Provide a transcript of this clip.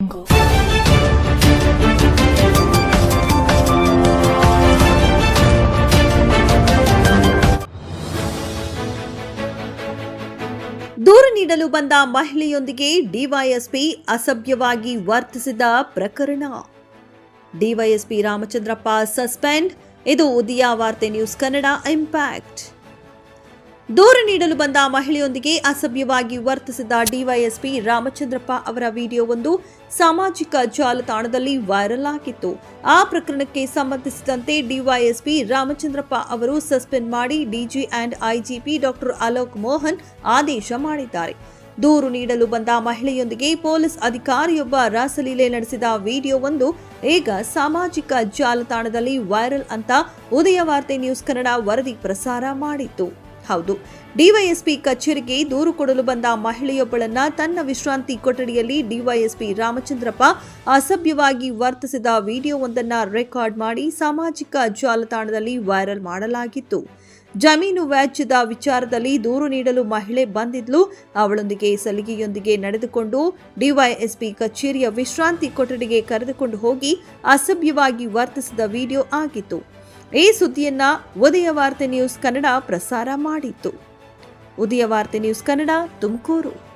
ದೂರು ನೀಡಲು ಬಂದ ಮಹಿಳೆಯೊಂದಿಗೆ ಡಿವೈಎಸ್ಪಿ ಅಸಭ್ಯವಾಗಿ ವರ್ತಿಸಿದ ಪ್ರಕರಣ. DYSP Ramachandrappa suspend. ಇದು ಉದಯ ವಾರ್ತೆ ನ್ಯೂಸ್ ಕನ್ನಡ ಇಂಪ್ಯಾಕ್ಟ್. ದೂರು ನೀಡಲು ಬಂದ ಮಹಿಳೆಯೊಂದಿಗೆ ಅಸಭ್ಯವಾಗಿ ವರ್ತಿಸಿದ ಡಿವೈಎಸ್ಪಿ ರಾಮಚಂದ್ರಪ್ಪ ಅವರ ವಿಡಿಯೋವೊಂದು ಸಾಮಾಜಿಕ ಜಾಲತಾಣದಲ್ಲಿ ವೈರಲ್ ಆಗಿತ್ತು. ಆ ಪ್ರಕರಣಕ್ಕೆ ಸಂಬಂಧಿಸಿದಂತೆ ಡಿವೈಎಸ್ಪಿ ರಾಮಚಂದ್ರಪ್ಪ ಅವರು ಸಸ್ಪೆಂಡ್ ಮಾಡಿ DG and IGP doctor Alok Mohan ಆದೇಶ ಮಾಡಿದ್ದಾರೆ. ದೂರು ನೀಡಲು ಬಂದ ಮಹಿಳೆಯೊಂದಿಗೆ ಪೊಲೀಸ್ ಅಧಿಕಾರಿಯೊಬ್ಬ ರಾಸಲೀಲೆ ನಡೆಸಿದ ವಿಡಿಯೋವೊಂದು ಈಗ ಸಾಮಾಜಿಕ ಜಾಲತಾಣದಲ್ಲಿ ವೈರಲ್ ಅಂತ ಉದಯ ವಾರ್ತೆ ನ್ಯೂಸ್ ಕನ್ನಡ ವರದಿ ಪ್ರಸಾರ ಮಾಡಿತ್ತು. ಹೌದು, ಡಿವೈಎಸ್ಪಿ ಕಚೇರಿಗೆ ದೂರು ಕೊಡಲು ಬಂದ ಮಹಿಳೆಯೊಬ್ಬಳನ್ನ ತನ್ನ ವಿಶ್ರಾಂತಿ ಕೊಠಡಿಯಲ್ಲಿ ಡಿವೈಎಸ್ಪಿ ರಾಮಚಂದ್ರಪ್ಪ ಅಸಭ್ಯವಾಗಿ ವರ್ತಿಸಿದ ವಿಡಿಯೋವೊಂದನ್ನ ರೆಕಾರ್ಡ್ ಮಾಡಿ ಸಾಮಾಜಿಕ ಜಾಲತಾಣದಲ್ಲಿ ವೈರಲ್ ಮಾಡಲಾಗಿತ್ತು. ಜಮೀನು ವ್ಯಾಜ್ಯದ ವಿಚಾರದಲ್ಲಿ ದೂರು ನೀಡಲು ಮಹಿಳೆ ಬಂದಿದ್ಲು. ಅವಳೊಂದಿಗೆ ಸಲಿಗೆಯೊಂದಿಗೆ ನಡೆದುಕೊಂಡು ಡಿವೈಎಸ್ಪಿ ಕಚೇರಿಯ ವಿಶ್ರಾಂತಿ ಕೊಠಡಿಗೆ ಕರೆದುಕೊಂಡು ಹೋಗಿ ಅಸಭ್ಯವಾಗಿ ವರ್ತಿಸಿದ ವಿಡಿಯೋ ಆಗಿತ್ತು. ಈ ಸುದ್ದಿಯನ್ನ ಉದಯ ವಾರ್ತೆ ನ್ಯೂಸ್ ಕನ್ನಡ ಪ್ರಸಾರ ಮಾಡಿತ್ತು. ಉದಯ ವಾರ್ತೆ ನ್ಯೂಸ್ ಕನ್ನಡ, ತುಮಕೂರು.